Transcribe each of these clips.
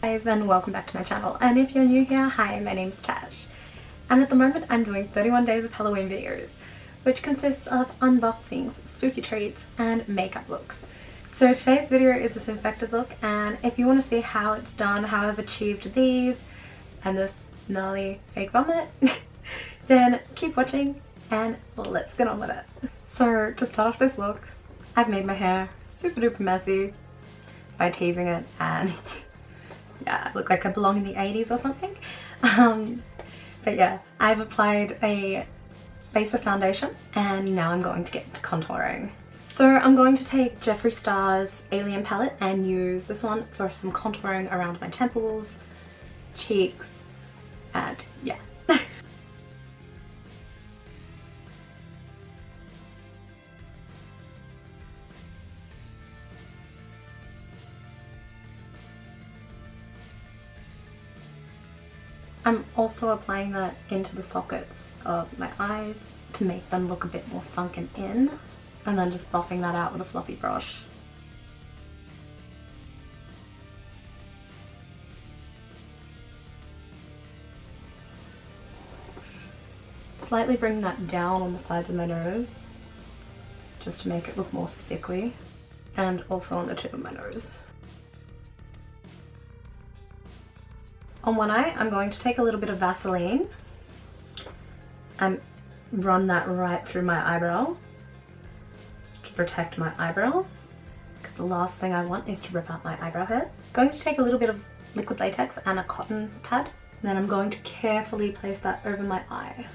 Guys, and welcome back to my channel, and if you're new here, hi, my name's Tash, and at the moment I'm doing 31 days of Halloween videos, which consists of unboxings, spooky treats, and makeup looks. So today's video is this infected look, and if you want to see how it's done, how I've achieved these, and this gnarly fake vomit, then keep watching and let's get on with it. So to start off this look, I've made my hair super duper messy by teasing it, and yeah, I look like I belong in the 80s or something. But yeah, I've applied a base of foundation and now I'm going to get to contouring. So I'm going to take Jeffree Star's Alien palette and use this one for some contouring around my temples, cheeks, and yeah. I'm also applying that into the sockets of my eyes to make them look a bit more sunken in, and then just buffing that out with a fluffy brush. Slightly bring that down on the sides of my nose, just to make it look more sickly, and also on the tip of my nose. On one eye, I'm going to take a little bit of Vaseline and run that right through my eyebrow to protect my eyebrow, because the last thing I want is to rip out my eyebrow hairs. Going to take a little bit of liquid latex and a cotton pad, and then I'm going to carefully place that over my eye.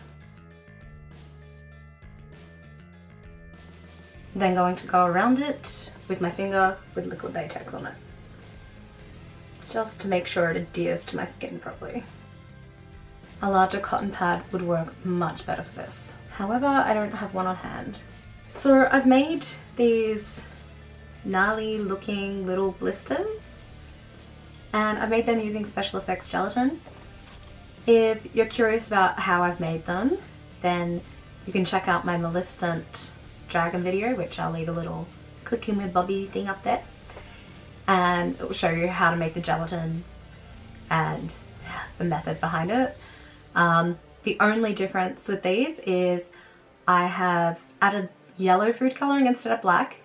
Then going to go around it with my finger with liquid latex on it, just to make sure it adheres to my skin properly. A larger cotton pad would work much better for this. However, I don't have one on hand. So I've made these gnarly looking little blisters, and I've made them using special effects gelatin. If you're curious about how I've made them, then you can check out my Maleficent dragon video, which I'll leave a little cooking with Bobby thing up there. And it will show you how to make the gelatin and the method behind it. The only difference with these is I have added yellow food coloring instead of black,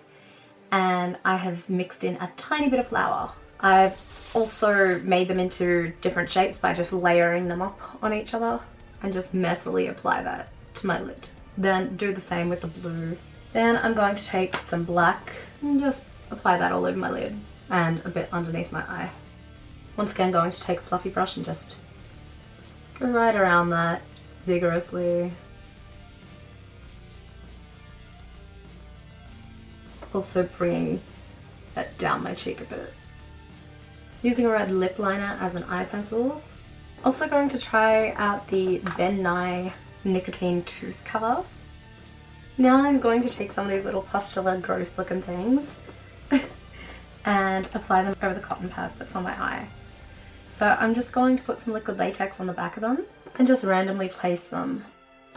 and I have mixed in a tiny bit of flour. I've also made them into different shapes by just layering them up on each other and just messily apply that to my lid. Then do the same with the blue. Then I'm going to take some black and just apply that all over my lid and a bit underneath my eye. Once again, going to take a fluffy brush and just go right around that vigorously. Also bringing that down my cheek a bit. Using a red lip liner as an eye pencil. Also going to try out the Ben Nye Nicotine Tooth Cover. Now I'm going to take some of these little pustular, gross looking things and apply them over the cotton pad that's on my eye. So I'm just going to put some liquid latex on the back of them and just randomly place them.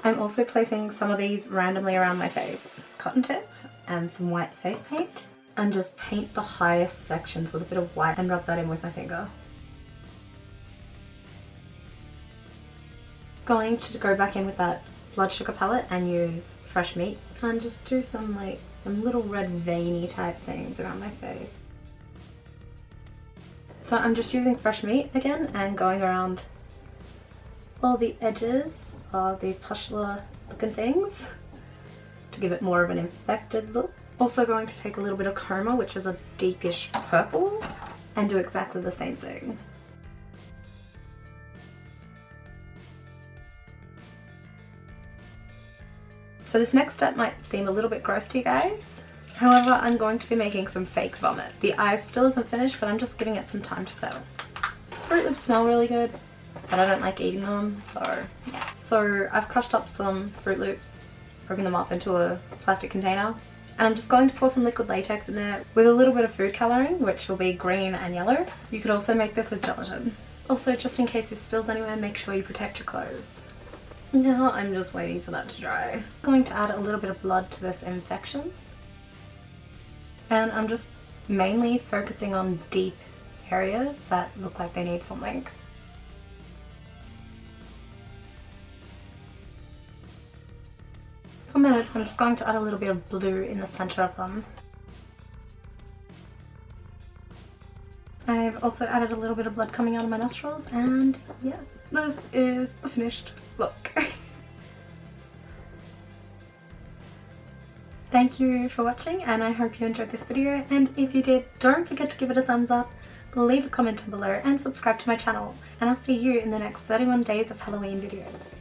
I'm also placing some of these randomly around my face. Cotton tip and some white face paint, and just paint the highest sections with a bit of white and rub that in with my finger. Going to go back in with that blood sugar palette and use fresh meat and just do some little red veiny type things around my face. So I'm just using fresh meat again and going around all the edges of these pustular looking things to give it more of an infected look. Also going to take a little bit of chroma, which is a deepish purple, and do exactly the same thing. So this next step might seem a little bit gross to you guys. However, I'm going to be making some fake vomit. The eye still isn't finished, but I'm just giving it some time to settle. Fruit Loops smell really good, but I don't like eating them, so yeah. So I've crushed up some Fruit Loops, broken them up into a plastic container, and I'm just going to pour some liquid latex in there with a little bit of food coloring, which will be green and yellow. You could also make this with gelatin. Also, just in case this spills anywhere, make sure you protect your clothes. Now I'm just waiting for that to dry. I'm going to add a little bit of blood to this infection. And I'm just mainly focusing on deep areas that look like they need something. For my lips, I'm just going to add a little bit of blue in the center of them. I've also added a little bit of blood coming out of my nostrils, and yeah, this is the finished look. Thank you for watching, and I hope you enjoyed this video, and if you did, don't forget to give it a thumbs up, leave a comment down below, and subscribe to my channel, and I'll see you in the next 31 days of Halloween videos.